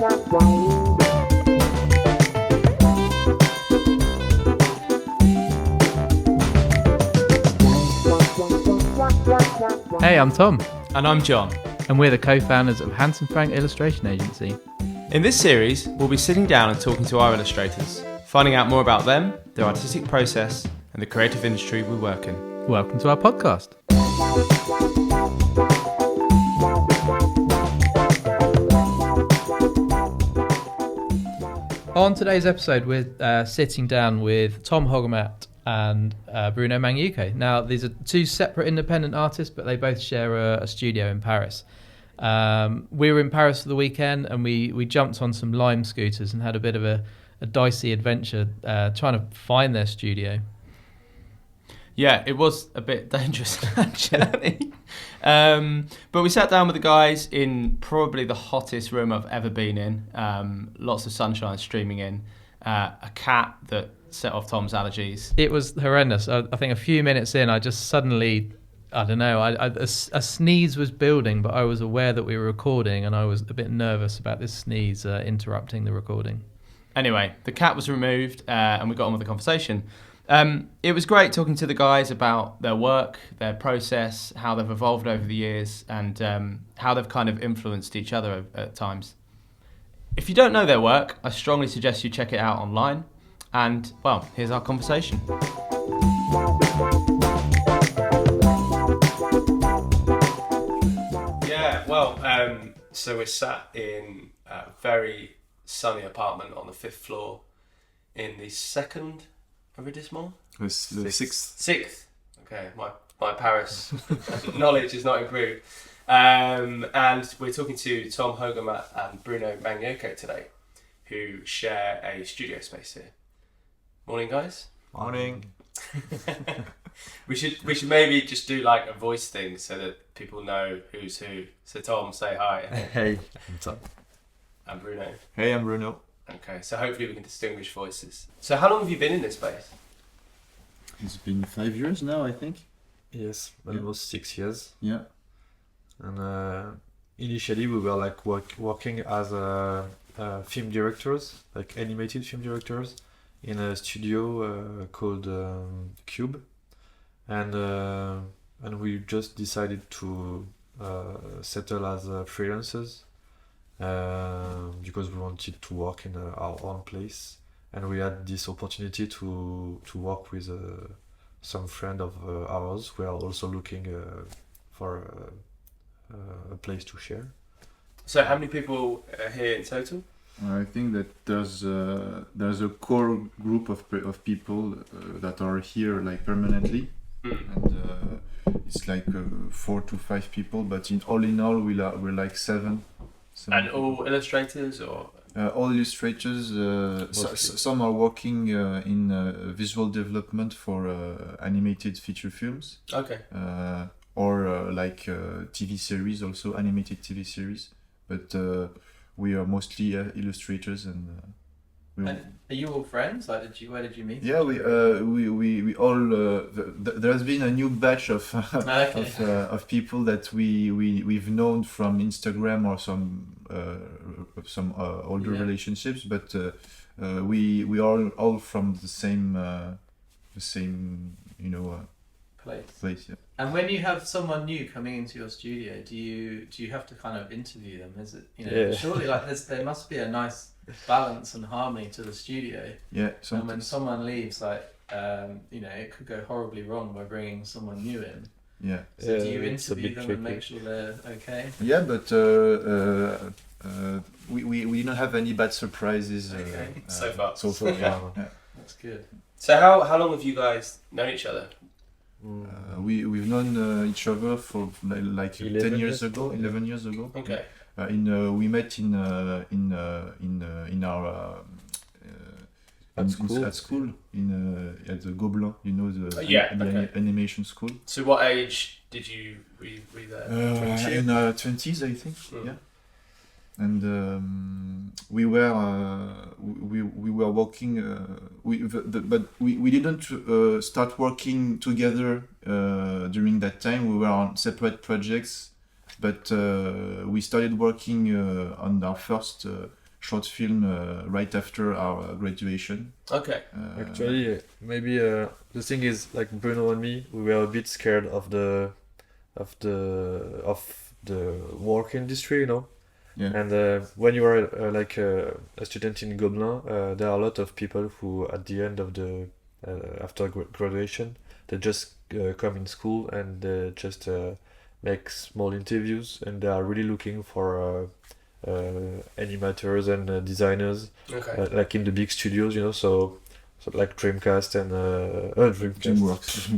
Hey, I'm Tom. And I'm John. And we're the co-founders of Handsome Frank Illustration Agency. In this series, we'll be sitting down and talking to our illustrators, finding out more about them, their artistic process, and the creative industry we work in. Welcome to our podcast. On today's episode, we're sitting down with Tom Haugomat and Bruno Mangyoku. Now, these are two separate independent artists, but they both share a studio in Paris. We were in Paris for the weekend, and we jumped on some Lime scooters and had a bit of a dicey adventure trying to find their studio. Yeah, it was a bit dangerous, actually. But we sat down with the guys in probably the hottest room I've ever been in. Lots of sunshine streaming in. A cat that set off Tom's allergies. It was horrendous. I think a few minutes in, I just suddenly, I don't know, a sneeze was building, but I was aware that we were recording, and I was a bit nervous about this sneeze interrupting the recording. Anyway, the cat was removed, and we got on with the conversation. It was great talking to the guys about their work, their process, how they've evolved over the years, and how they've kind of influenced each other at times. If you don't know their work, I strongly suggest you check it out online. And, well, here's our conversation. Yeah, well, so we're sat in a very sunny apartment on the 5th floor in the 2nd arrondissement? The 6th. 6th. Okay, my Paris knowledge is not improved. And we're talking to Tom Haugomat and Bruno Mangyoku today, who share a studio space here. Morning, guys. Morning. We should maybe just do like a voice thing so that people know who's who. So Tom, say hi. Hey, I'm Tom. And Bruno. Hey, I'm Bruno. Okay, so hopefully we can distinguish voices. So how long have you been in this space? It's been 5 years now, I think. Yes, almost 6 years. Yeah. And initially we were like working as film directors, like animated film directors, in a studio called Cube, and we just decided to settle as freelancers because we wanted to work in our own place, and we had this opportunity to work with some friend of ours who are also looking for a place to share. So how many people are here in total? I think that there's a core group of people that are here like permanently, and it's like 4 to 5 people. But in all, we're like seven. And all illustrators or? All illustrators. Some are working in visual development for animated feature films. Okay. Or like TV series, also animated TV series. But we are mostly illustrators, and are you all friends? Like, where did you meet? Yeah, we all. There has been a new batch of of people that we've known from Instagram or some older relationships, but we are all from the same place. Yeah. And when you have someone new coming into your studio, do you have to kind of interview them? Is it surely like there must be a nice balance and harmony to the studio. Yeah. And when someone leaves, like it could go horribly wrong by bringing someone new in. Yeah. So do you interview them and make sure they're okay? Yeah, but we don't have any bad surprises so far. So far, yeah. That's good. So how long have you guys known each other? We've known each other for like 11 years ago. Okay. We met in our at school at the Gobelin, the animation school. So what age did you were there? In our 20s, I think. Yeah. And we were working. But we didn't start working together during that time. We were on separate projects, but we started working on our first short film right after our graduation. Okay. Actually, maybe the thing is, like Bruno and me, we were a bit scared of the work industry, you know. Yeah. And when you are like a student in Gobelin, there are a lot of people who, at the end of the after graduation, they just come in school and they just make small interviews, and they are really looking for animators and designers, Okay. like in the big studios, you know. So like Dreamcast and Dreamworks.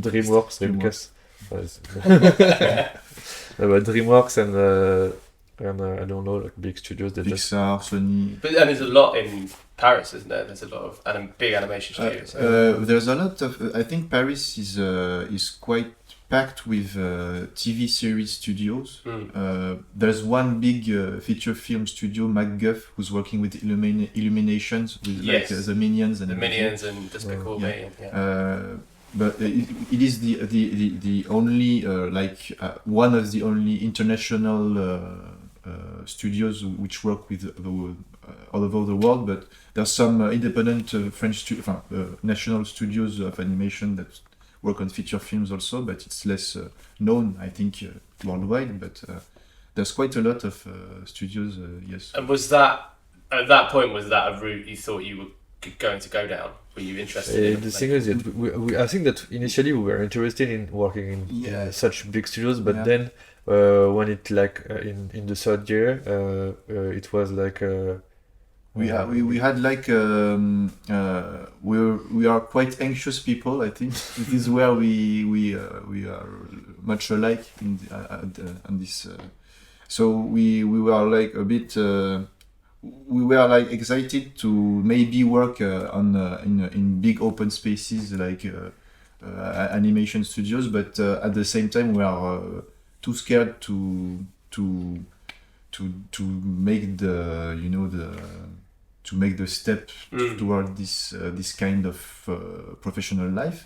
But DreamWorks and I don't know, like big studios that just Pixar, Sony. But and there's a lot in Paris, isn't there? There's a lot of big animation studios. There's a lot of. I think Paris is quite packed with TV series studios. There's one big feature film studio, MacGuff, who's working with Illuminations, with Yes. like the Minions and the everything. Minions and Despicable Me. But it is the only one of the only international studios which work with all over the world. But there's some independent French national studios of animation that work on feature films also, but it's less known, I think, worldwide. But there's quite a lot of studios. Yes. And was that at that point? Was that a route you thought you were going to go down? Were you interested in the thing is that I think that initially we were interested in working in such big studios, but then when it in the third year, it was like we had like we are quite anxious people. I think it is where we are much alike on this. So we were like a bit. We were like excited to maybe work in big open spaces like animation studios, but at the same time we are too scared to make the step toward this kind of professional life.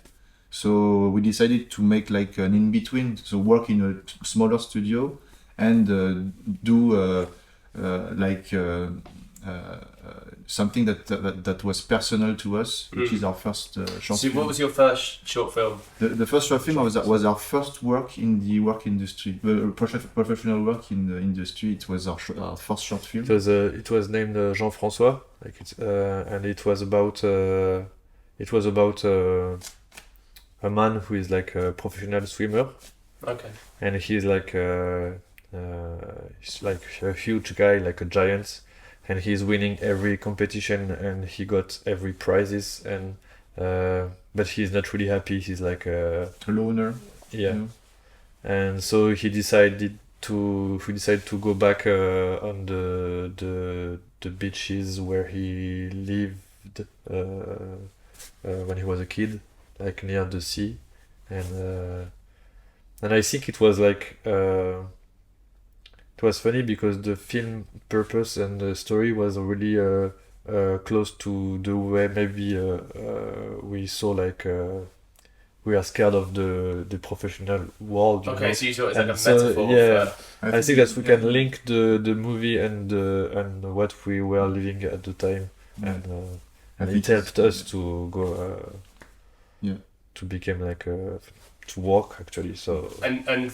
So we decided to make like an in between, so work in a smaller studio and do something that was personal to us, which is our first short film. So what was your first short film? The first short film was our first work in the work industry, professional work in the industry. It was our first short film. It was named Jean-François, and it was about a man who is like a professional swimmer. Okay. And he's like a huge guy, like a giant, and he's winning every competition and he got every prizes, and but he's not really happy. He's like a loner. Yeah. And so he decided to go back on the beaches where he lived when he was a kid, like near the sea, and I think it was like it was funny because the film purpose and the story was really close to the way maybe we saw like we are scared of the professional world. Okay, know? so you thought it was And like a so, metaphor. yeah, For... I think that we can link the movie and what we were living at the time, and it helped us to go to become like to walk actually. So and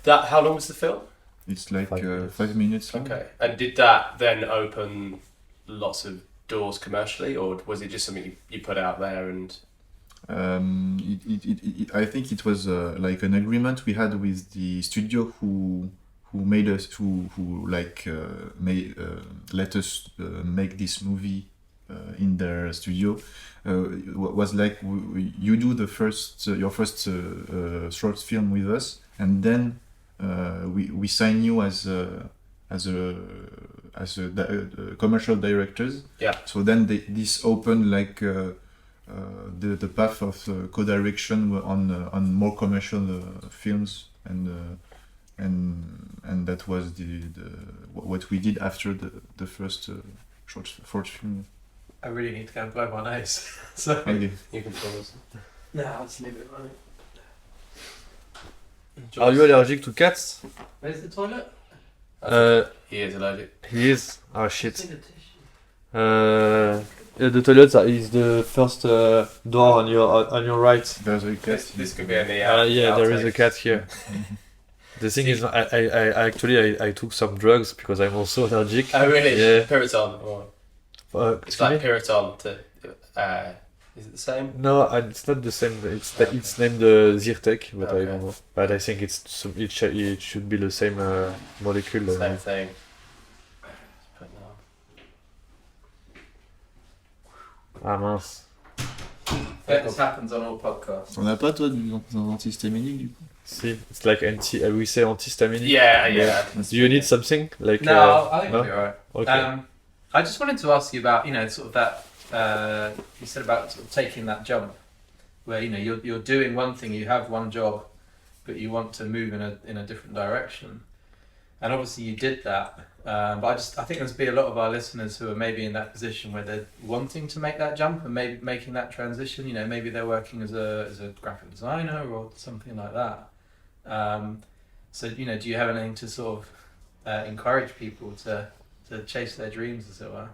that, how long was the film? It's like 5 minutes long. Okay, and did that then open lots of doors commercially, or was it just something you put out there and? I think it was like an agreement we had with the studio who made us who let us make this movie in their studio. Was like you do the first your first short film with us, and then we sign you as commercial directors. Yeah. So then this opened like the path of co-direction on more commercial films, and that was what we did after the first short film. I really need to go and blow my nose. So Okay. You can pause. no, I'll just leave it running. are you allergic to cats? Where's the toilet? He is allergic. He is. Oh shit. It's in the tissue. The toilet is the first door on your right. There's a cat. This could be in the Yeah, there is a cat here. The thing is, I actually took some drugs because I'm also allergic. Oh really? Yeah. Piriton or it's like Piriton to is it the same? No, it's not the same. It's named Zyrtec, but I don't know. But I think it should be the same molecule. Same thing. Ah mince. This happens on all podcasts. On n'a pas toi dans antihistaminique du coup? See, it's like we say antihistaminic. Yeah. Do you need something like? No, I think it'll be alright. Okay. I just wanted to ask you about, sort of that. You said about sort of taking that jump, where you're doing one thing, you have one job, but you want to move in a different direction, and obviously you did that. But I think there's be a lot of our listeners who are maybe in that position where they're wanting to make that jump and maybe making that transition. Maybe they're working as a graphic designer or something like that. So do you have anything to sort of encourage people to chase their dreams, as it were?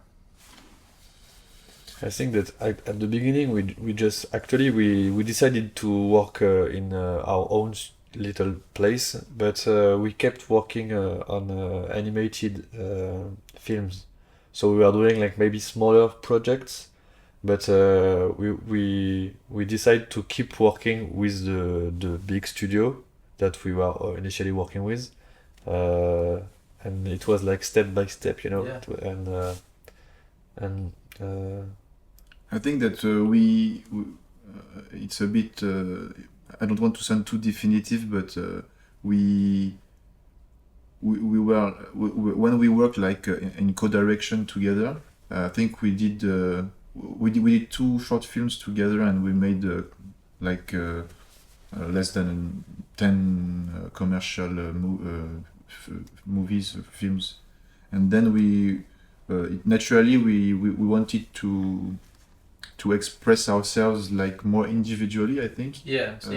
I think that at the beginning we just actually we decided to work in our own little place, but we kept working on animated films. So we were doing like maybe smaller projects, but we decided to keep working with the big studio that we were initially working with, and it was like step by step, Yeah. and I think that it's a bit. I don't want to sound too definitive, but we were when we worked like in co-direction together. I think we did 2 short films together, and we made less than 10 commercial films, and then naturally we wanted to express ourselves like more individually, I think. Yeah, so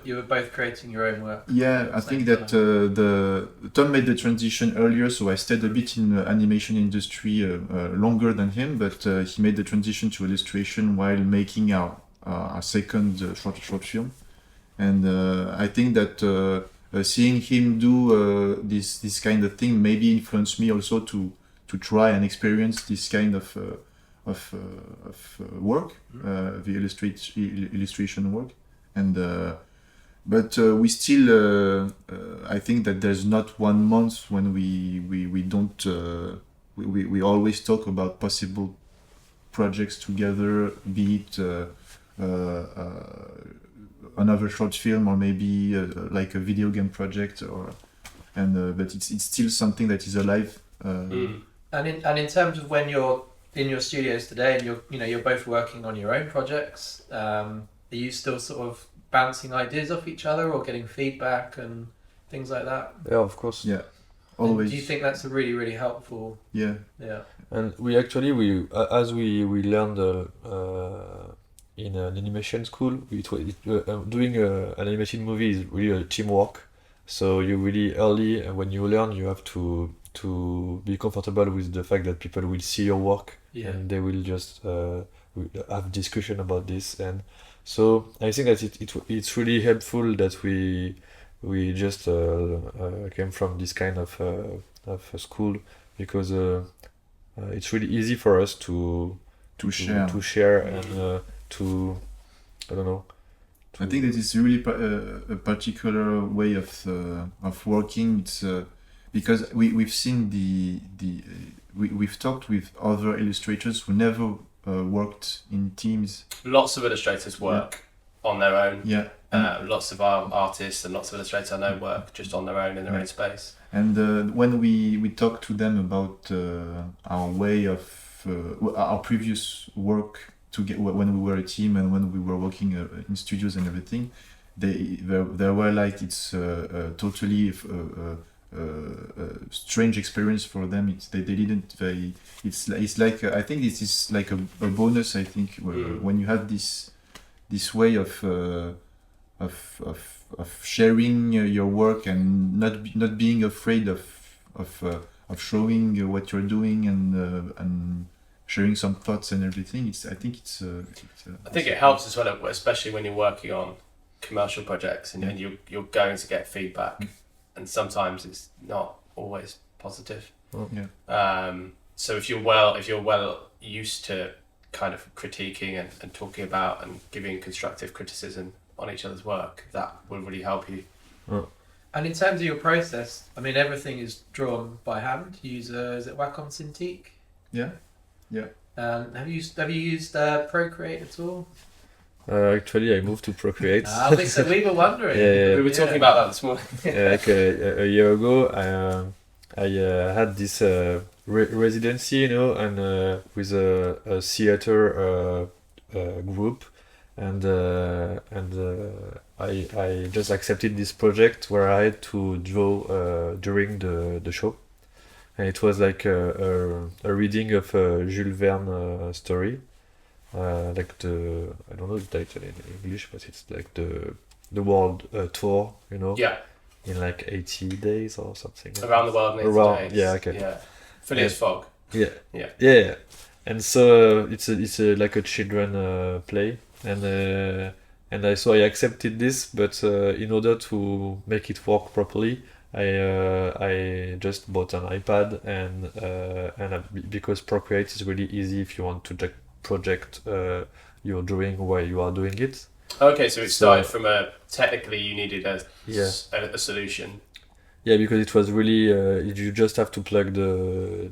you were both creating your own work. Yeah, I think that Tom made the transition earlier, so I stayed a bit in the animation industry longer than him, but he made the transition to illustration while making our second short film. And I think that seeing him do this kind of thing maybe influenced me also to try and experience this kind of work, the illustration work, and but we still I think that there's not one month when we don't we always talk about possible projects together, be it another short film or maybe like a video game project, but it's still something that is alive. And in terms of when you're in your studios today and you're both working on your own projects, are you still sort of bouncing ideas off each other or getting feedback and things like that? Yeah, of course. Yeah, always. And do you think that's a really, really helpful? Yeah. And we actually as we learned in an animation school, doing an animation movie is really a teamwork. So you really early when you learn, you have to be comfortable with the fact that people will see your work, and they will just have discussion about this. And so I think that it's really helpful that we just came from this kind of a school, because it's really easy for us to share and to I don't know. I think that it's really a particular way of working. It's because we've seen we've talked with other illustrators who never worked in teams. Lots of illustrators work on their own. Yeah. Lots of our artists and lots of illustrators I know work just on their own in their own space. And when we talked to them about our way of our previous work when we were a team and when we were working in studios and everything, they were like it's totally strange experience for them. It's like I think this is like a bonus. I think when you have this way of sharing your work and not being afraid of showing what you're doing and sharing some thoughts and everything. I think it helps as well, especially when you're working on commercial projects and you're going to get feedback, and sometimes it's not always positive. So if you're well used to kind of critiquing and talking about and giving constructive criticism on each other's work, that will really help you. And in terms of your process, I mean, everything is drawn by hand. You use is it Wacom Cintiq? Yeah. Have you used Procreate at all? Actually, I moved to Procreate. So we were wondering. Yeah. We were talking about that this morning. Like a year ago, I had this residency, and with a theater group, and I just accepted this project where I had to draw during the show, and it was like a reading of a Jules Verne story, like I don't know the title in English, but it's like the world tour, Yeah. in like 80 days or something. Around the world in 80 days. Yeah, okay. Yeah. Phileas Fogg. Yeah. And so it's like a children play, and I accepted this, but in order to make it work properly, I just bought an iPad, and because Procreate is really easy if you want to project your drawing while you are doing it. Okay, so it started from technically you needed a solution. Yeah, because it was really you just have to plug the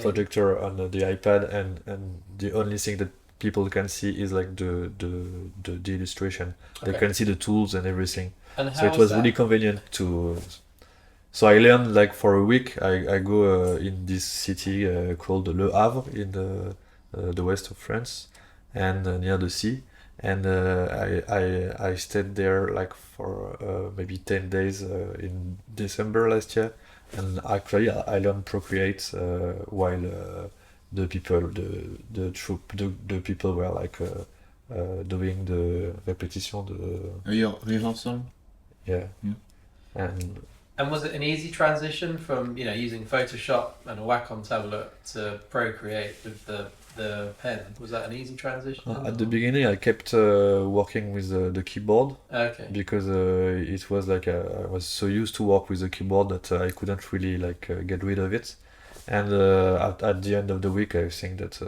projector on the iPad, and the only thing that people can see is like the illustration. Okay. They can see the tools and everything. And So it was really convenient to. So I learned like for a week. I go in this city called Le Havre in the west of France, and near the sea. And I stayed there like for maybe 10 days in December last year, and actually I learned Procreate while the people were like doing the repetition. Rehearsal. Yeah. And was it an easy transition from using Photoshop and a Wacom tablet to Procreate with the pen? Was that an easy transition? At the beginning, I kept working with the keyboard. Okay. Because it was like I was so used to work with the keyboard that I couldn't really get rid of it. And at the end of the week, I think that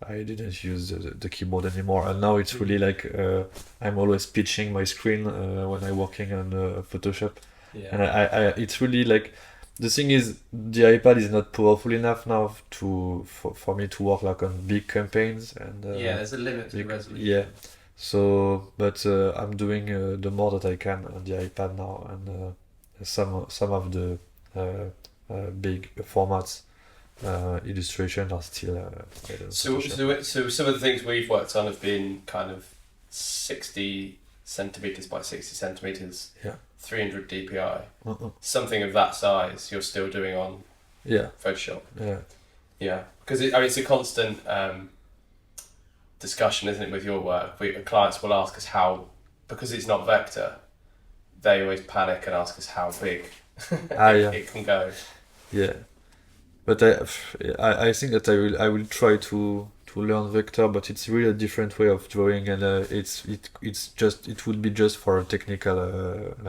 I didn't use the keyboard anymore. And now it's really like I'm always pitching my screen when I'm working on Photoshop. Yeah. And I it's really like, the thing is, the iPad is not powerful enough now for me to work like on big campaigns, and there's a limit to the resolution. Yeah, so but I'm doing the more that I can on the iPad now, and some of the big formats illustration are still. So some of the things we've worked on have been kind of 60 centimeters by 60 centimeters. Yeah. 300 DPI. Something of that size you're still doing on Photoshop. Yeah, because it's a constant discussion, isn't it, with your work? Clients will ask us how, because it's not vector, they always panic and ask us how big it can go. Yeah, but I think that I will try to learn vector, but it's really a different way of drawing, and it would be just for a technical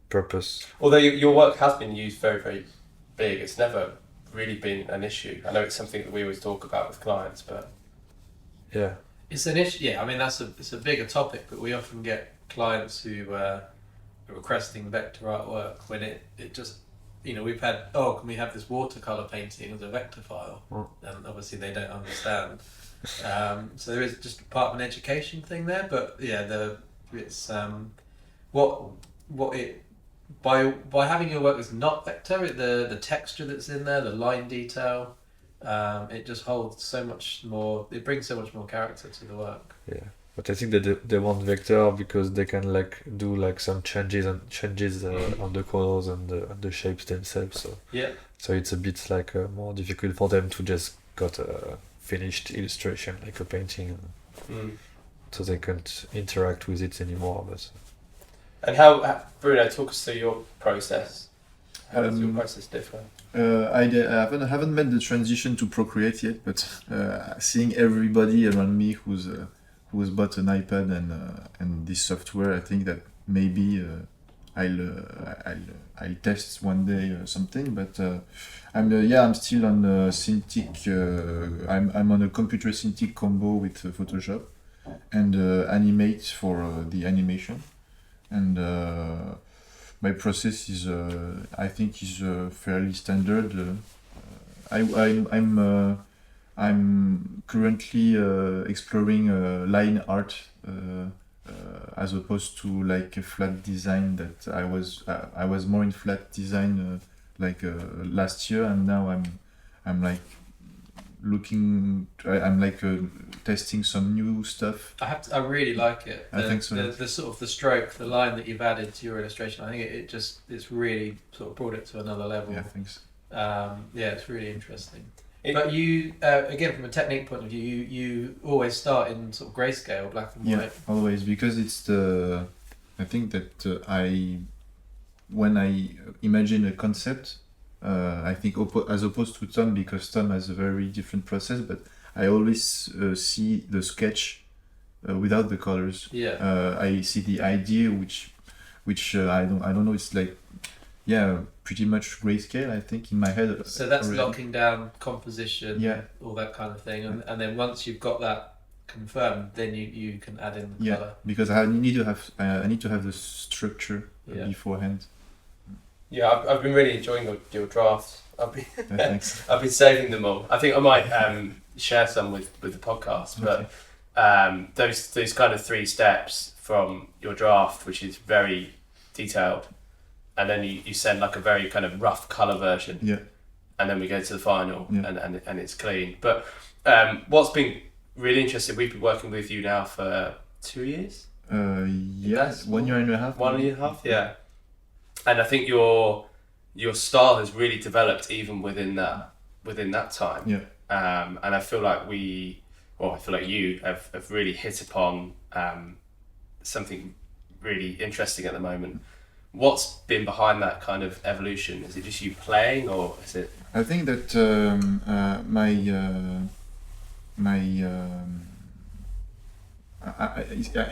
purpose. Although your work has been used very, very big, it's never really been an issue. I know it's something that we always talk about with clients, but it's an issue. Yeah, I mean it's a bigger topic, but we often get clients who are requesting vector artwork when it just. We've had, can we have this watercolour painting as a vector file? And obviously they don't understand. So there is just a part of an education thing there, but it's by having your work as not vector, the texture that's in there, the line detail, it just holds so much more. It brings so much more character to the work. Yeah. But I think that they want vector because they can do some changes on the colors and the shapes themselves. So it's a bit more difficult for them to just got a finished illustration like a painting, so they can't interact with it anymore. But and how, Bruno, talk us through your process. How does your process differ? I haven't made the transition to Procreate yet, but seeing everybody around me who's bought an iPad and this software, I think that maybe I'll test one day something. But I'm still on Cintiq. I'm on a computer Cintiq combo with Photoshop and Animate for the animation, and my process is I think is fairly standard. I'm currently exploring line art as opposed to like a flat design that I was more in flat design last year, and now I'm like testing some new stuff. I really like it. I think so. The sort of the stroke, the line that you've added to your illustration, I think it's really sort of brought it to another level. Yeah, thanks. It's really interesting. But you, again, from a technique point of view, you always start in sort of grayscale, black and white. Yeah, always, because it's I think that when I imagine a concept, I think as opposed to Tom, because Tom has a very different process, but I always see the sketch without the colors. Yeah. I see the idea, which I don't know. It's like, pretty much grayscale, I think, in my head. So that's already. locking down composition, all that kind of thing, and then once you've got that confirmed, then you can add in the color. Because I need to have the structure beforehand. Yeah, I've been really enjoying your drafts. Thanks. I've been saving them all. I think I might share some with the podcast, but those kind of 3 steps from your draft, which is very detailed, and then you send like a very kind of rough colour version, and then we go to the final, and it's clean. But what's been really interesting, we've been working with you now for 2 years? Yes, 1 year and a half. 1 year and a half, yeah. And I think your style has really developed even within that time. Yeah. And I feel like you have really hit upon something really interesting at the moment. What's been behind that kind of evolution? Is it just you playing, or is it? I think that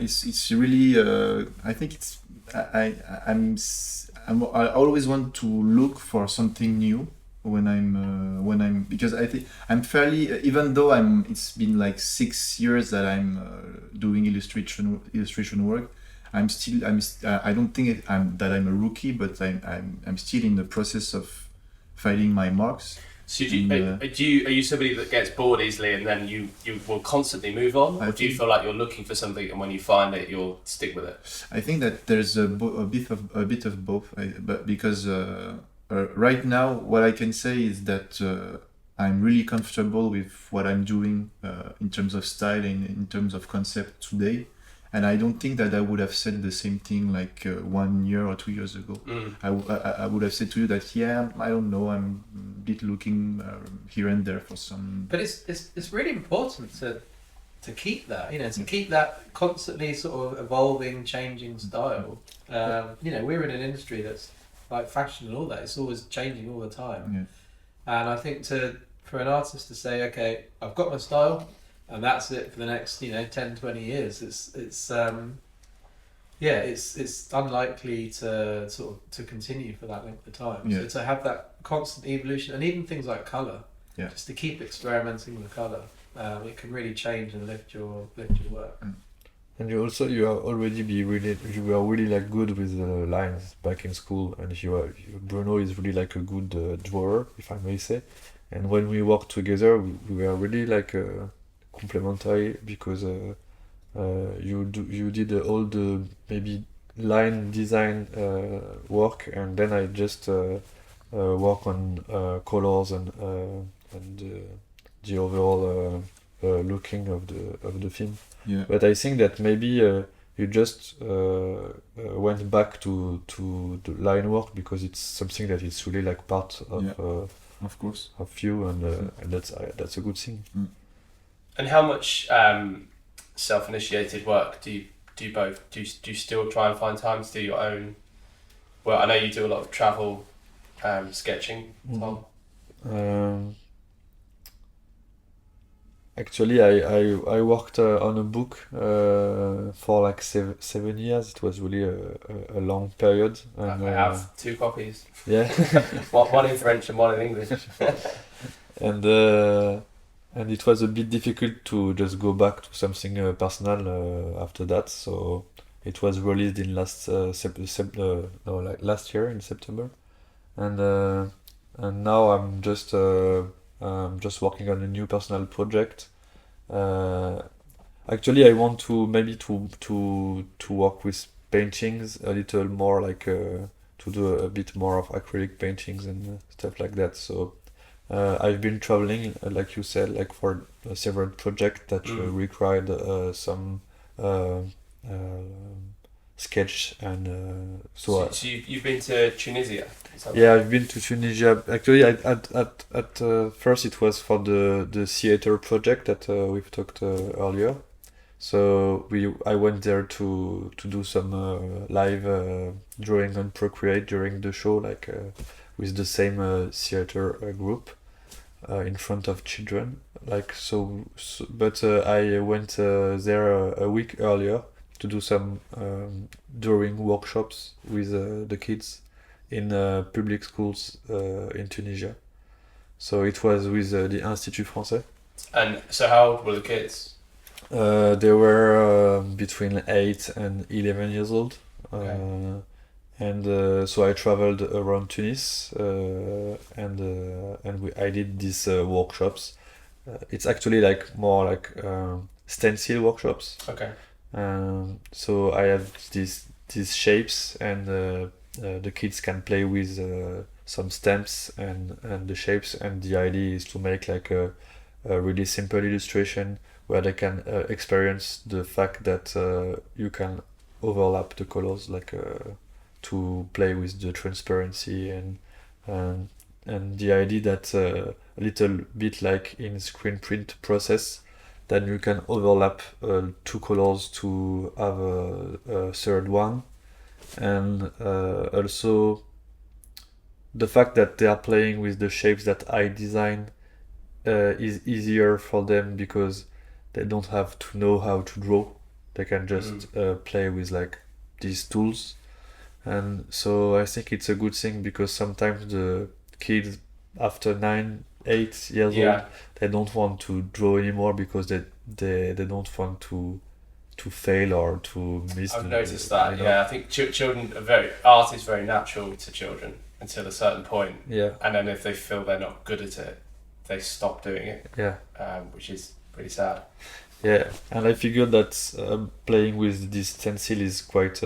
it's really I think it's I always want to look for something new when I'm because I think I'm fairly, even though it's been like 6 years that I'm doing illustration work. I don't think I'm a rookie, but I'm still in the process of finding my marks. So are you somebody that gets bored easily and then you will constantly move on, or do you feel like you're looking for something and when you find it you'll stick with it? I think that there's a bit of both, but because right now what I can say is that I'm really comfortable with what I'm doing in terms of style and in terms of concept today. And I don't think that I would have said the same thing like 1 year or 2 years ago. I would have said to you that I don't know, I'm a bit looking here and there for some. But it's really important to keep that, to keep that constantly sort of evolving, changing style. We're in an industry that's like fashion and all that. It's always changing all the time. Yeah. And I think for an artist to say, okay, I've got my style, and that's it for the next 10, 20 years, it's unlikely to sort of to continue for that length of time. So to have that constant evolution, and even things like colour, just to keep experimenting with colour, it can really change and lift your work. And you are really like good with lines back in school, and Bruno is really like a good drawer, if I may say. And when we worked together, we were really like complementary, because you did all the maybe line design work, and then I just work on colors and the overall looking of the film. Yeah. But I think that maybe you just went back to the line work because it's something that is really like part of course, of you, and that's a good thing. And how much self-initiated work do you both do? You still try and find time to do your own? Well, I know you do a lot of travel sketching, Tom? Actually, I worked on a book for like 7 years. It was really a long period. And, I have 2 copies. Yeah. one in French and one in English. and it was a bit difficult to just go back to something personal after that. So it was released in last year in September, and now I'm just working on a new personal project. Actually, I want to maybe to work with paintings a little more, like to do a bit more of acrylic paintings and stuff like that. So I've been traveling, like you said, like for several projects that required some sketch, and so you've been to Tunisia? Yeah, I've been to Tunisia. Actually, at first it was for the theater project that we've talked earlier. So I went there to do some live drawing on Procreate during the show, like with the same theater group in front of children. Like but I went there a week earlier to do some drawing workshops with the kids in public schools in Tunisia. So it was with the Institut Français. And so how old were the kids? They were between 8 and 11 years old. Okay. And so I traveled around Tunis, and I did these workshops. It's actually like more like stencil workshops. Okay. So I have these shapes, and the kids can play with some stamps and the shapes, and the idea is to make like a really simple illustration where they can experience the fact that you can overlap the colors, like to play with the transparency, and the idea that a little bit like in screen print process, then you can overlap 2 colors to have a third one. And also the fact that they are playing with the shapes that I design is easier for them, because they don't have to know how to draw. They can just play with like these tools. And so I think it's a good thing, because sometimes the kids after 9-8 years old, they don't want to draw anymore, because they don't want to fail or to miss. I've noticed that. You know? I think children are art is very natural to children until a certain point. Yeah. And then if they feel they're not good at it, they stop doing it. Yeah. Which is pretty sad. Yeah, and I figured that playing with this stencil is quite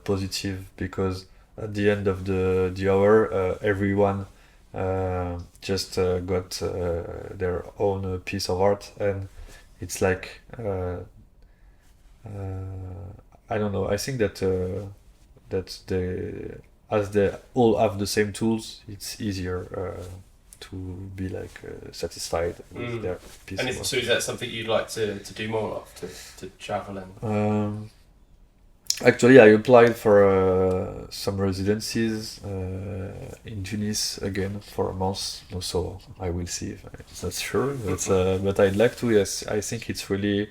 positive, because at the end of the hour, everyone just got their own piece of art, and it's like I don't know. I think that as they all have the same tools, it's easier to be like satisfied with their piece. And so is that something you'd like to do more of, to travel in? Actually, I applied for some residencies in Tunis again for a month, so I will see if it's not sure. But I'd like to. Yes, I think it's really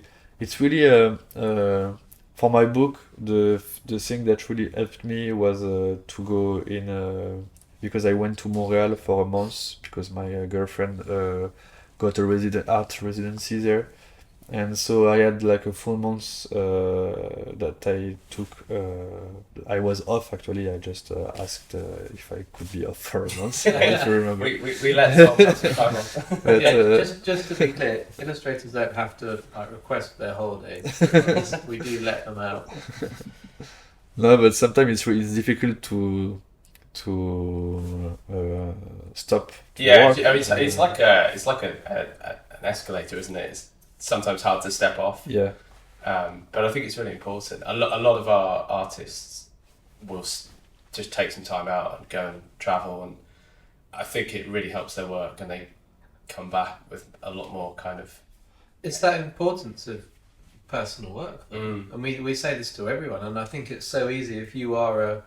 for my book. The thing that really helped me was to go in. Because I went to Montreal for a month, because my girlfriend got a art residency there, and so I had like a full month that I took. I was off actually. I just asked if I could be off for a month. I don't remember. we let Tom have some time off. But, just to be clear, illustrators don't have to request their holidays. We do let them out. No, but sometimes it's difficult to stop. Yeah, I mean, it's like an escalator, isn't it? It's sometimes hard to step off. Yeah. But I think it's really important. A lot of our artists will just take some time out and go and travel, and I think it really helps their work, and they come back with a lot more kind of. It's that importance of personal work, and we say this to everyone, and I think it's so easy if you are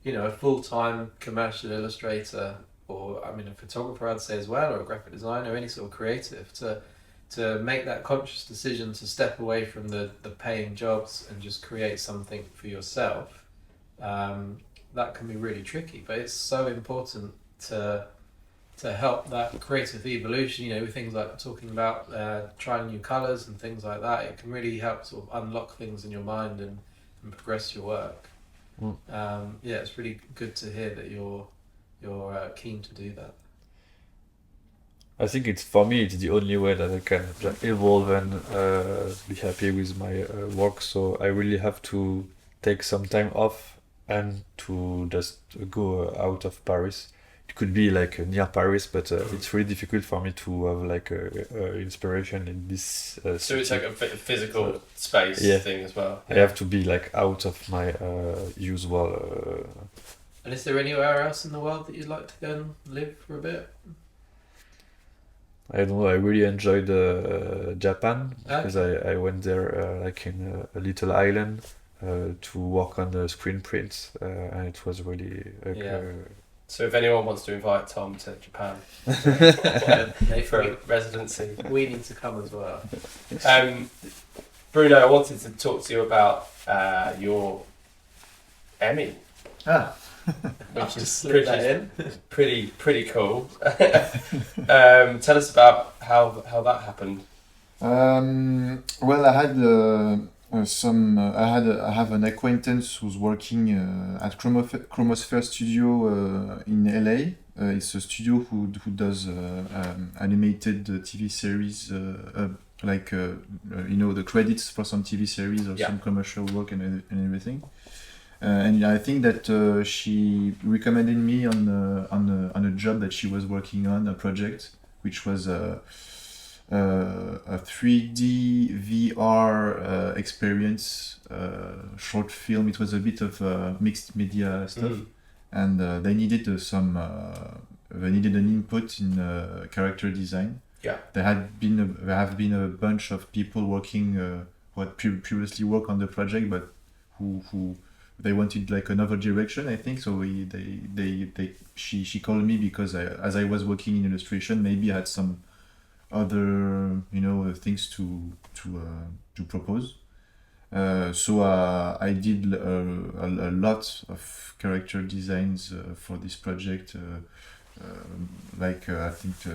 a full-time commercial illustrator, or a photographer, I'd say as well, or a graphic designer, any sort of creative, to make that conscious decision to step away from the paying jobs and just create something for yourself. That can be really tricky, but it's so important to help that creative evolution, with things like talking about trying new colours and things like that. It can really help sort of unlock things in your mind and progress your work. It's really good to hear that you're keen to do that. I think for me it's the only way that I can evolve and be happy with my work. So I really have to take some time off and to just go out of Paris. It could be like near Paris, but it's really difficult for me to have like inspiration in this. So it's like a physical space thing as well. I have to be like out of my usual. And is there anywhere else in the world that you'd like to go and live for a bit? I don't know. I really enjoyed Japan because I went there like in a little island to work on the screen prints, and it was really. So if anyone wants to invite Tom to Japan for a residency, we need to come as well. Bruno, I wanted to talk to you about your Emmy. Which is pretty cool. Tell us about how that happened. Well, I had I have an acquaintance who's working at Chromosphere Studio in LA. It's a studio who does animated TV series, like the credits for some TV series or some commercial work and everything. And I think that she recommended me on a job that she was working on, a project which was a 3D VR experience, short film. It was a bit of mixed media stuff, and they needed an input in character design. Yeah, there have been a bunch of people working who had previously worked on the project, but who they wanted like another direction, I think. So she called me because as I was working in illustration, maybe I had some other things to propose. So I did a lot of character designs for this project. I think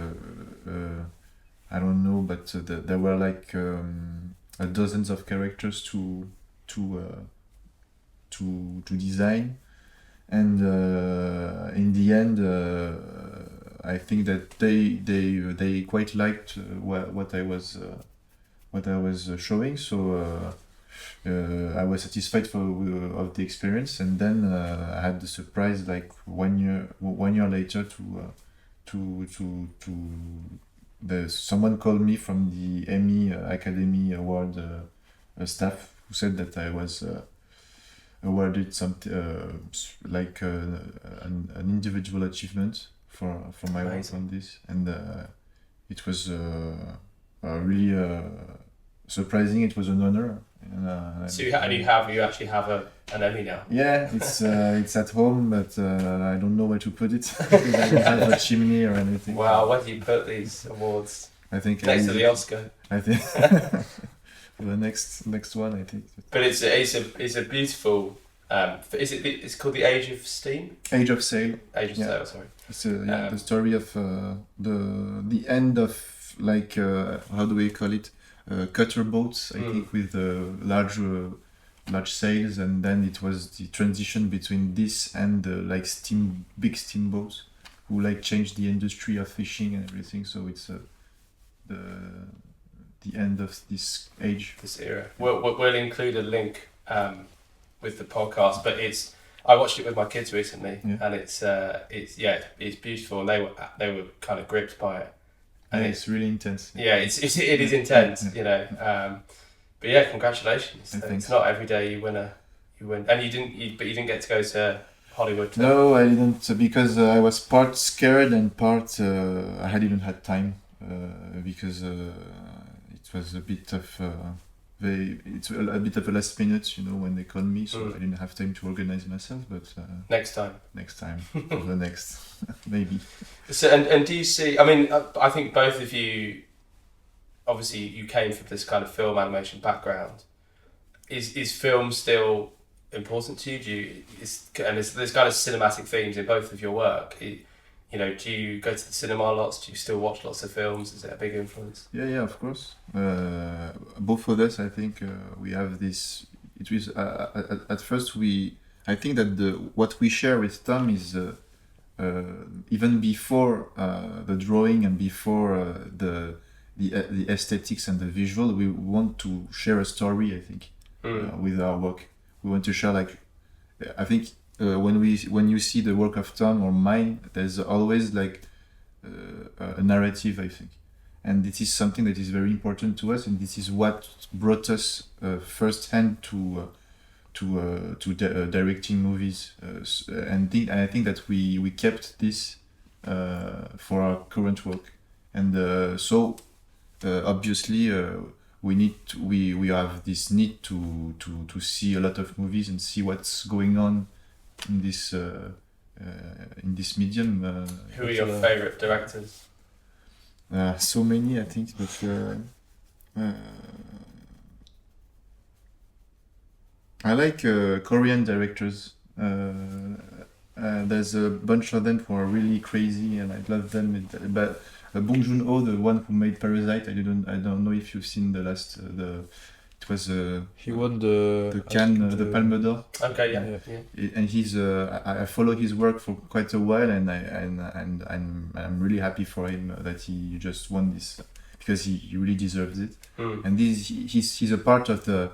I don't know, but there were like dozens of characters to design, and in the end I think that they quite liked what I was showing, so I was satisfied of the experience. And then I had the surprise, like 1 year later, someone called me from the Emmy Academy Award staff, who said that I was awarded something like an individual achievement for my work on this, and it was really surprising. It was an honor. So you actually have an Emmy now? Yeah, it's at home, but I don't know where to put it because I don't have a chimney or anything. Wow, where do you put these awards? I think next to the Oscar. I think the next one, I think. But it's a beautiful. It's called the Age of Steam. Age of Sail. Age of Sail. Sorry. It's the story of the end of, like, how do we call it? Cutter boats, I think, with large sails, and then it was the transition between this and like big steamboats, who like changed the industry of fishing and everything. So it's the end of this age, this era. We'll include a link with the podcast, but I watched it with my kids recently, and it's beautiful, and they were kind of gripped by it. And it's really intense. Yeah, it is intense, But yeah, congratulations. It's not every day you win, and you didn't get to go to Hollywood. No, I didn't, because I was part scared and part I hadn't had time because it was a bit of it's a bit of a last minute, when they call me, so I didn't have time to organize myself. But next time for the next maybe. So and do you see? I mean, I think both of you, obviously, you came from this kind of film animation background. Is film still important to you? There's kind of cinematic themes in both of your work. Do you go to the cinema lots? Do you still watch lots of films? Is it a big influence? Yeah, of course. Both of us, I think, we have this. It was at first I think that what we share with Tom is even before the drawing and before the aesthetics and the visual, we want to share a story. I think with our work, we want to share I think. When you see the work of Tom or mine, there's always a narrative, I think, and this is something that is very important to us, and this is what brought us firsthand to directing movies, and I think that we kept this for our current work, and so obviously we have this need to see a lot of movies and see what's going on in this medium. Who are your favorite directors? So many, I think, but I like Korean directors. There's a bunch of them who are really crazy, and I love them. But Bong Joon-ho, the one who made Parasite, I don't know if you've seen the last it was he won the Cannes, the Palme d'Or. Okay, yeah. And he's I follow his work for quite a while, and I'm really happy for him that he just won this, because he really deserves it. And he's a part of a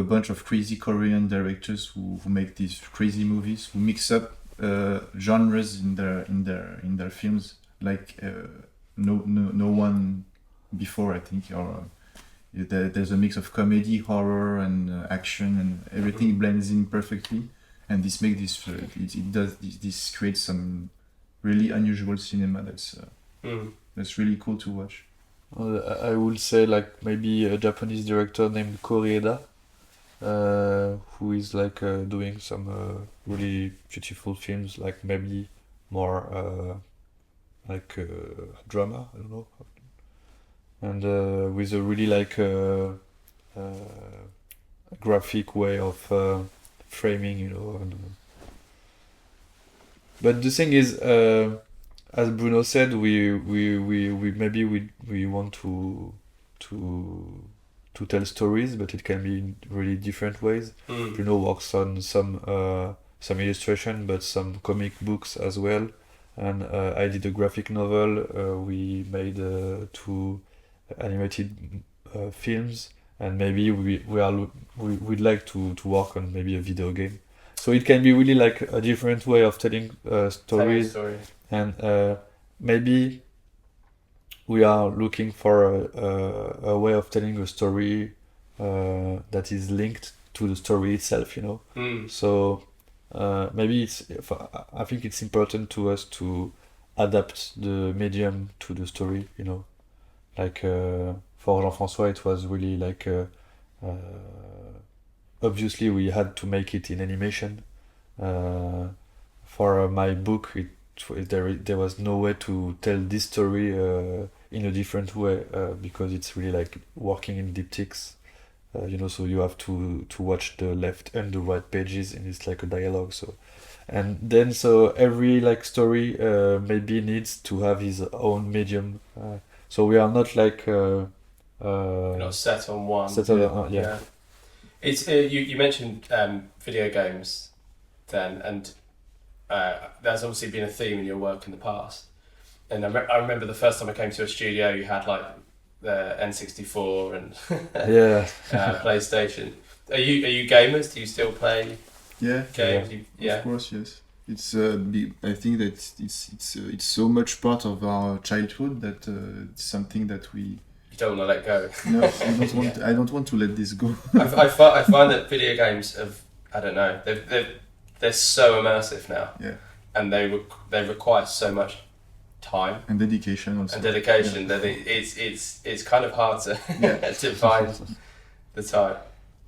bunch of crazy Korean directors who make these crazy movies, who mix up genres in their films like no one before, I think. Or there's a mix of comedy, horror, and action, and everything blends in perfectly. And this makes this creates some really unusual cinema that's really cool to watch. I would say maybe a Japanese director named Koreeda, who is doing some really beautiful films, maybe more drama, I don't know, and with a really graphic way of framing, but the thing is, as Bruno said, we want to tell stories, but it can be in really different ways. Bruno works on some illustration, but some comic books as well, and I did a graphic novel. We made 2 animated films, and maybe we'd like to work on maybe a video game. So it can be really a different way of telling stories, and maybe we are looking for a way of telling a story that is linked to the story itself, So maybe I think it's important to us to adapt the medium to the story, for Jean-François, it was really obviously we had to make it in animation. For my book, there was no way to tell this story in a different way, because it's really working in diptychs, so you have to watch the left and the right pages, and it's like a dialogue. So every story maybe needs to have his own medium. So we are not not set on one. Yeah. It's you mentioned video games, then, and there's obviously been a theme in your work in the past. And I remember the first time I came to a studio, you had the N64 and PlayStation. Are you gamers? Do you still play games? Yeah. Of course, yes. It's I think that it's so much part of our childhood that it's something that we. You don't want to let go. No, I don't want to let this go. I find that video games have, I don't know, they're so immersive now. Yeah. And they require so much time and dedication also. That it's kind of hard to to the time.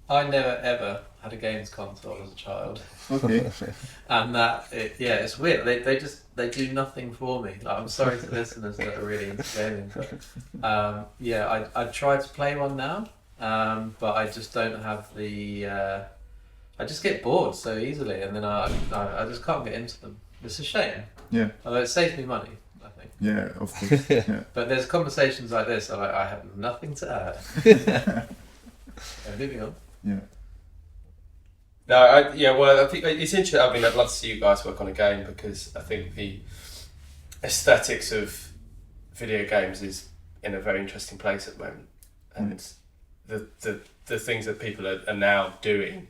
I never ever had a games console as a child. Okay. And it's weird. They do nothing for me. Like, I'm sorry to listeners that are really into gaming, but I try to play one now, but I just don't have the. I just get bored so easily, and then I just can't get into them. It's a shame. Yeah. Although it saves me money, I think. Yeah, of course. Yeah. But there's conversations like this. I have nothing to add. Moving on. Yeah. No, I think it's interesting. I mean, I'd love to see you guys work on a game, because I think the aesthetics of video games is in a very interesting place at the moment, and the things that people are now doing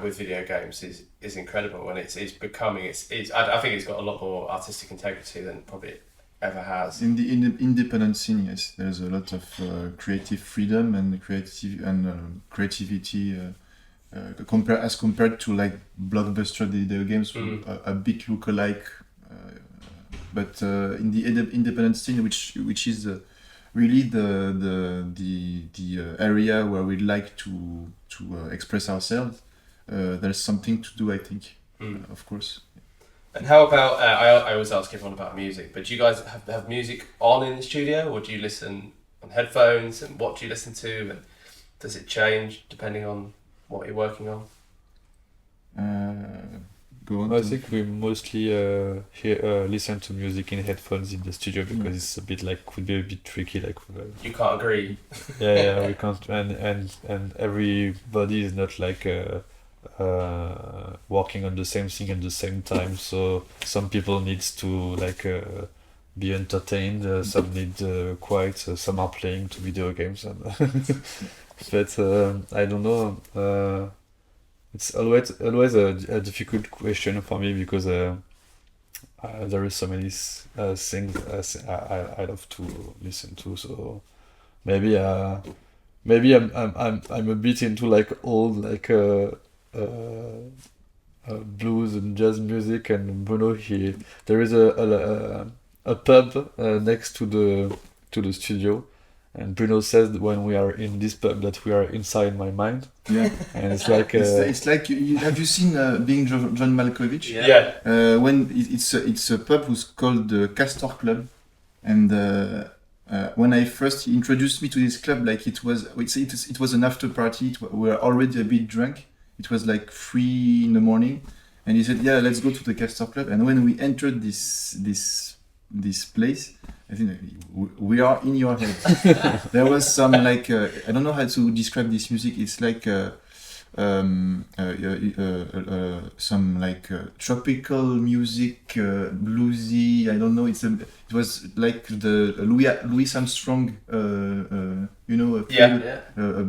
with video games is incredible, and it's becoming I think it's got a lot more artistic integrity than probably it ever has. In the independent scene, yes, there's a lot of creative freedom and creativity compared to like blockbuster video games, a bit lookalike. But in the independent scene, which is really the area where we like to express ourselves, there's something to do, I think, of course. And how about, I always ask everyone about music, but do you guys have music on in the studio, or do you listen on headphones, and what do you listen to, and does it change depending on what you're working on? Go on. I think we mostly listen to music in headphones in the studio, because it's a bit like, could be a bit tricky, like you can't agree. yeah, we can't, and everybody is not like working on the same thing at the same time, so some people needs to like be entertained, some need quiet, some are playing to video games, and but I don't know, it's always a difficult question for me, because there is so many things I love to listen to, so maybe I'm a bit into like old like blues and jazz music, and Bruno, there is a pub next to the studio, and Bruno says that when we are in this pub that we are inside my mind. Yeah. And it's like it's like have you seen Being John Malkovich? Yeah. When it's a pub who's called the Castor Club, and when I first he introduced me to this club, like it was an after party. We were already a bit drunk. It was like 3 a.m, and he said, "Yeah, let's go to the Castor Club." And when we entered this place, I think we are in your head. There was some like I don't know how to describe this music. It's like some like tropical music, bluesy. I don't know. It was like the Louis Armstrong,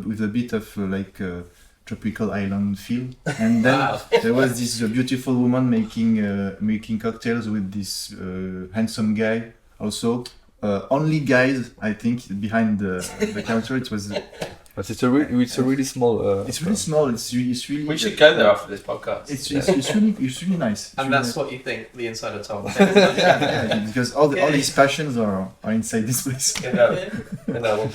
with a bit of like tropical island feel. And then there was this beautiful woman making cocktails with this handsome guy. Also, only guys, I think, behind the counter. It was. But it's a really small. It's really small. It's really. We should go there after this podcast. It's really nice. And that's what you think the inside of Tom. Yeah, because all his passions are inside this place. Wow.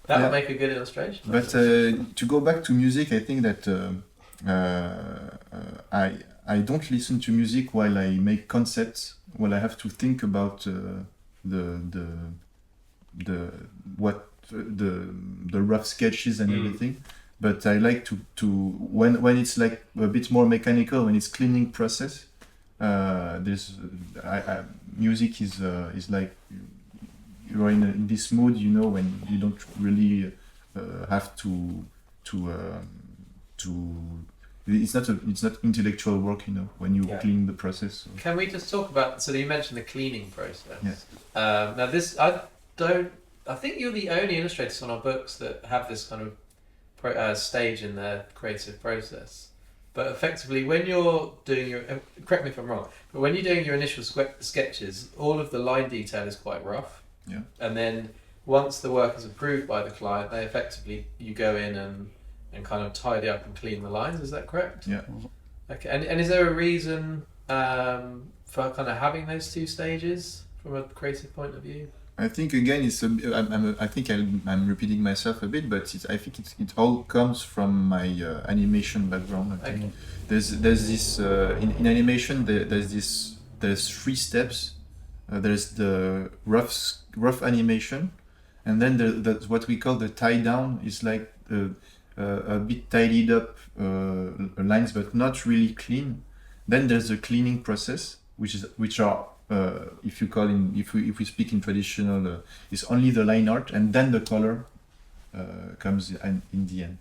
That would make a good illustration. But to go back to music, I think that I don't listen to music while I make concepts. While I have to think about the rough sketches and everything. But I like to when it's like a bit more mechanical, when it's cleaning process. Music is like you're in this mood, when you don't really have to it's not intellectual work, when you clean the process. So. Can we just talk about? So you mentioned the cleaning process. Yes. Now this I think you're the only illustrators on our books that have this kind of stage in their creative process. But effectively, when you're doing correct me if I'm wrong, but when you're doing your initial sketches, all of the line detail is quite rough. Yeah. And then once the work is approved by the client, you go in and kind of tidy up and clean the lines. Is that correct? Yeah. Okay. And is there a reason for kind of having those two stages from a creative point of view? I think again, I'm repeating myself a bit, but I think it all comes from my animation background. I think there's this in animation there's 3 steps. There's the rough animation, and then that's what we call the tie down. It's like a bit tidied up lines, but not really clean. Then there's the cleaning process, which are if we speak in traditional, it's only the line art, and then the color comes in the end.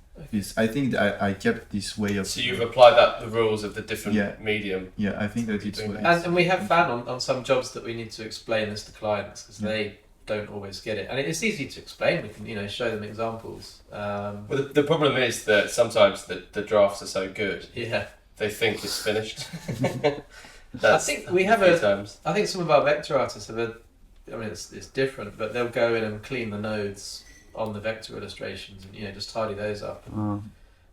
I think I kept this way of. So you've applied the rules of the different medium. Yeah, I think that it's. And we have found on some jobs that we need to explain this to clients because they don't always get it, and it's easy to explain. We can show them examples. Well, the problem is that sometimes the drafts are so good. Yeah. They think it's finished. I think we have I think some of our vector artists have it's different, but they'll go in and clean the nodes on the vector illustrations and just tidy those up.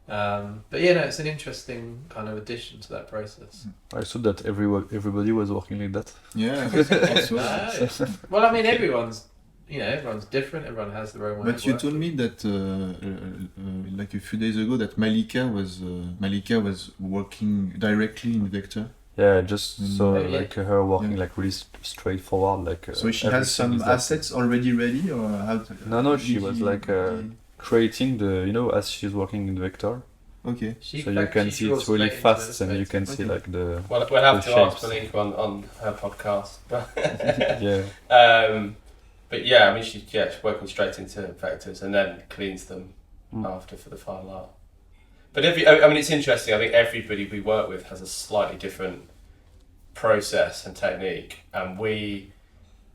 But it's an interesting kind of addition to that process. I saw that everybody was working like that. Yeah. Well, everyone's different. Everyone has their own way. But you told me that like a few days ago that Malika was working directly in vector. Yeah, just her working like really straightforward, like. So she has some assets already ready, or how? No, she was creating the as she's working in vector. Okay. So you can see it's really fast, and you can see like the. Well, we'll have to ask Malika on her podcast. Yeah. But yeah, she's working straight into vectors and then cleans them after for the final art. But it's interesting. I think everybody we work with has a slightly different process and technique, and we've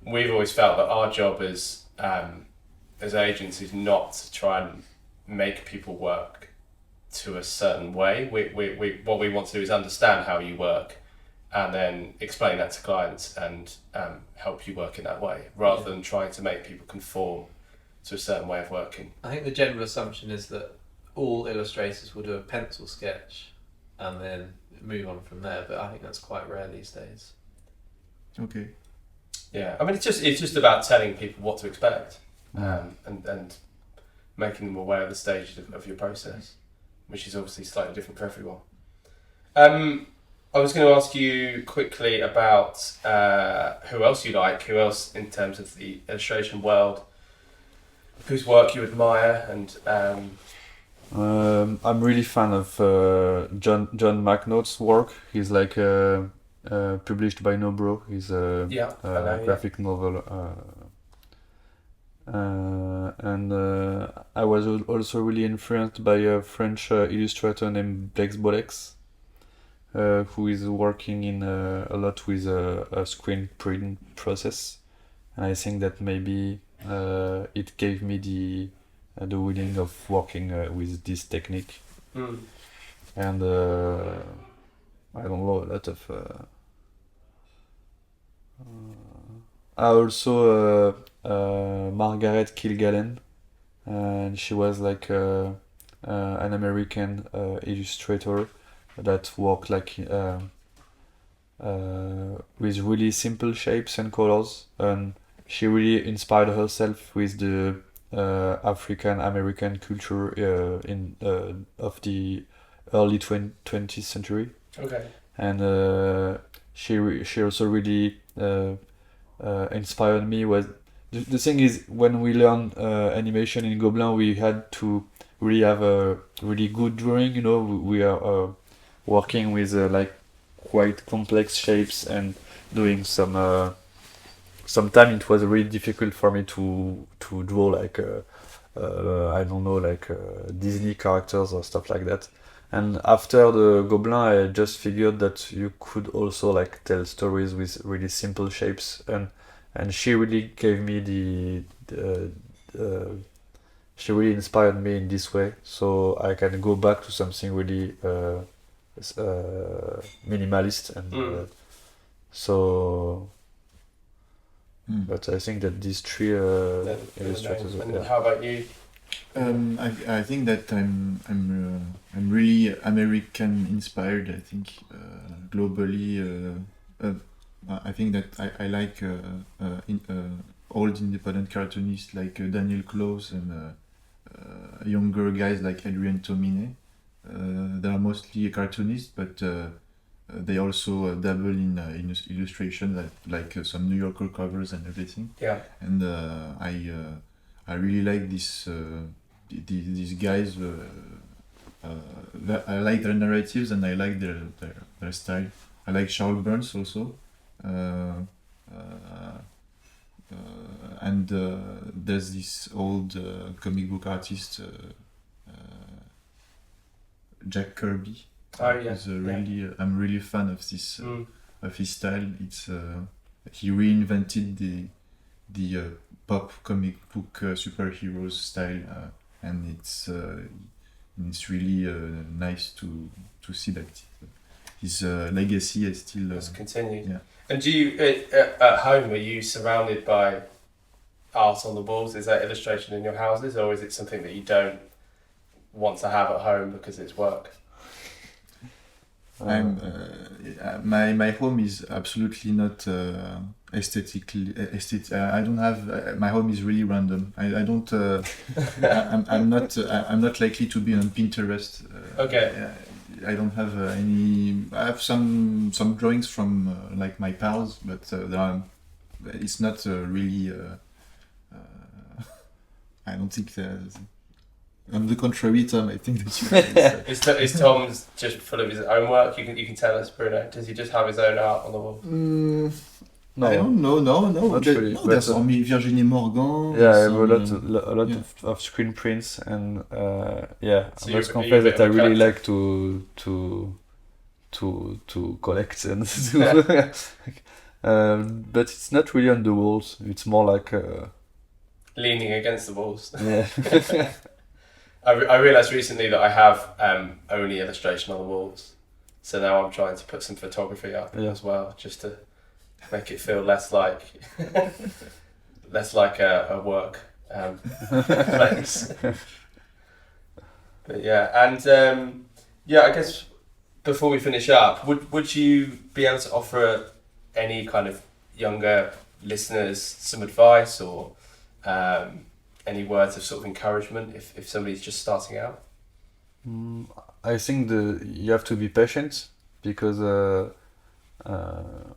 always felt that our job as agents is not to try and make people work to a certain way. We what we want to do is understand how you work, and then explain that to clients and help you work in that way, rather than trying to make people conform to a certain way of working. I think the general assumption is that all illustrators will do a pencil sketch and then move on from there, but I think that's quite rare these days. Okay. Yeah, it's just about telling people what to expect, and making them aware of the stages of your process, which is obviously slightly different for everyone. I was going to ask you quickly about who else you like, who else in terms of the illustration world, whose work you admire, and. I'm really fan of John McNaughton's work. He's like published by Nobro. He's a graphic novel. And I was also really influenced by a French illustrator named Bex Bolex, who is working in a lot with a screen print process. And I think that maybe it gave me the willing of working with this technique. And I don't know, a lot of I also Margaret Kilgallen, and she was like an American illustrator that worked like with really simple shapes and colors, and she really inspired herself with the African American culture of the early 20th century. Okay. And she also really inspired me. The thing is, when we learn animation in Gobelin, we had to really have a really good drawing. We are working with like quite complex shapes and doing some. Sometimes it was really difficult for me to draw like I don't know, like Disney characters or stuff like that. And after the Gobelin, I just figured that you could also like tell stories with really simple shapes, and she really gave me she really inspired me in this way, so I can go back to something really minimalist and so. But I think that these three illustrators. And how about you? I think that I'm really American inspired. I think globally, I think that I like old independent cartoonists like Daniel Close and younger guys like Adrien Tomine. They are mostly cartoonists, but they also dabble in illustration, like some New Yorker covers and everything. Yeah. And I really like these guys. I like their narratives and I like their style. I like Charles Burns also. And there's this old comic book artist, Jack Kirby. Oh yeah. I'm really fan of this of his style. It's he reinvented the pop comic book superheroes style, and it's really nice to see that his legacy is still It's continued. Yeah. And do you at home, are you surrounded by art on the walls? Is there illustration in your houses, or is it something that you don't want to have at home because it's work? My home is absolutely not aesthetically aesthetic. I don't have my home is really random. I don't. I'm not likely to be on Pinterest. Okay. I don't have any. I have some drawings from like my pals, but it's not really. I don't think. On the contrary, Tom, I think that you. Is Tom's just full of his own work? You can tell us, Bruno. Does he just have his own art on the wall? No, I don't know. No. Not really, but, There's only Virginie Morgan. Yeah, I have a lot of screen prints, and yeah, So I must you're confess a bit that I of a really collector. like to collect and do. But it's not really on the walls. It's more like Leaning against the walls. yeah. I realised recently that I have only illustration on the walls, so now I'm trying to put some photography up as well, just to make it feel less like a work place. But yeah, and I guess before we finish up, would you be able to offer any kind of younger listeners some advice or any words of sort of encouragement if somebody's just starting out? I think you have to be patient, because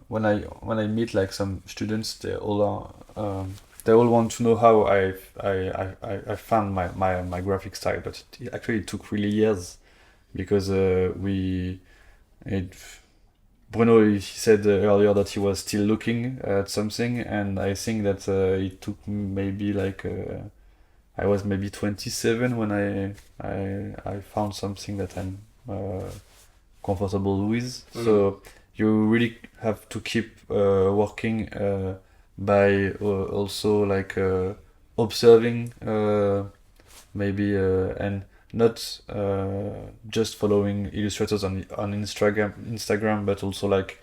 when I meet like some students, they all want to know how I found my graphic style, but it took really years, because Bruno, he said earlier that he was still looking at something, and I think that it took maybe like I was maybe 27 when I found something that I'm comfortable with. So you really have to keep working by also like observing maybe and not just following illustrators on Instagram, but also like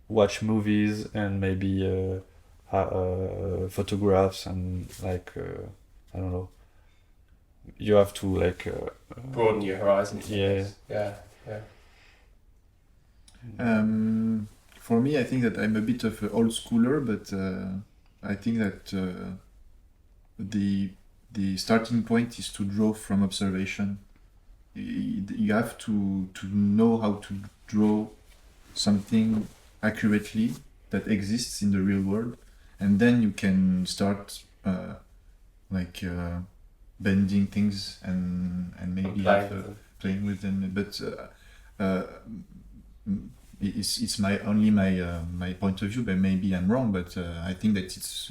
watch movies and maybe photographs, and like I don't know. You have to like broaden your horizons. Yeah. For me, I think that I'm a bit of an old schooler, but I think that the starting point is to draw from observation. You have to know how to draw something accurately that exists in the real world, and then you can start bending things and maybe playing with them. But it's my point of view, but maybe I'm wrong. But I think that it's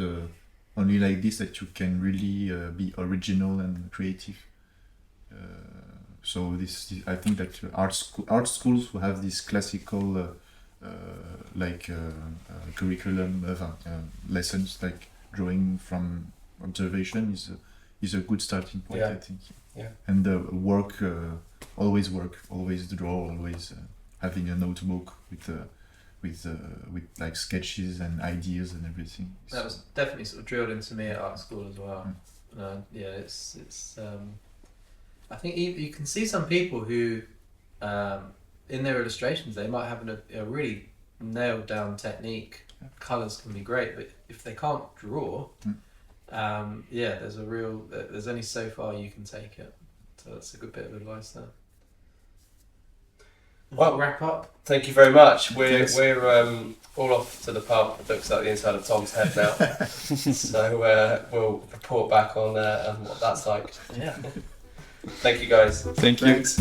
only like this that you can really be original and creative. So I think that art schools who have this classical curriculum lessons like drawing from observation is a good starting point. I think. Yeah. And always draw, always having a notebook with like sketches and ideas and everything. That was definitely sort of drilled into me at art school as well. It's I think you can see some people who in their illustrations they might have a really nailed down technique, colours can be great, but if they can't draw, there's only so far you can take it. So that's a good bit of advice there. Well, wrap up. Thank you very much. We're all off to the pub. It looks like the inside of Tom's head now. So we'll report back on what that's like. Yeah. Thank you, guys. Thank you. Thanks.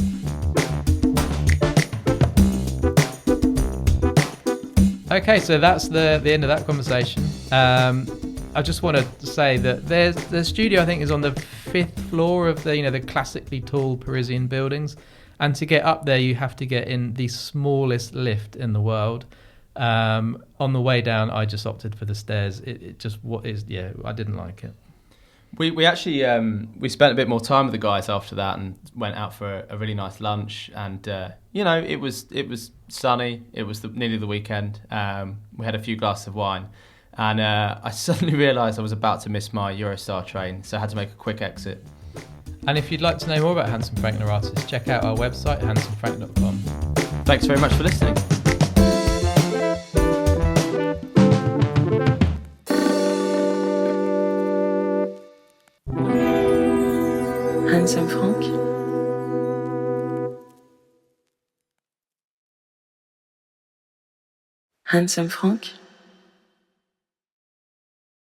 Okay, so that's the end of that conversation. I just want to say that the studio, I think, is on the 5th floor of the classically tall Parisian buildings, and to get up there you have to get in the smallest lift in the world. On the way down, I just opted for the stairs. It just I didn't like it. We actually we spent a bit more time with the guys after that and went out for a really nice lunch, and it was sunny. It was nearly the weekend. We had a few glasses of wine, and I suddenly realised I was about to miss my Eurostar train, so I had to make a quick exit. And if you'd like to know more about Handsome Frank Noratis, check out our website, handsomefrank.com. Thanks very much for listening. Handsome Frank. Handsome Frank.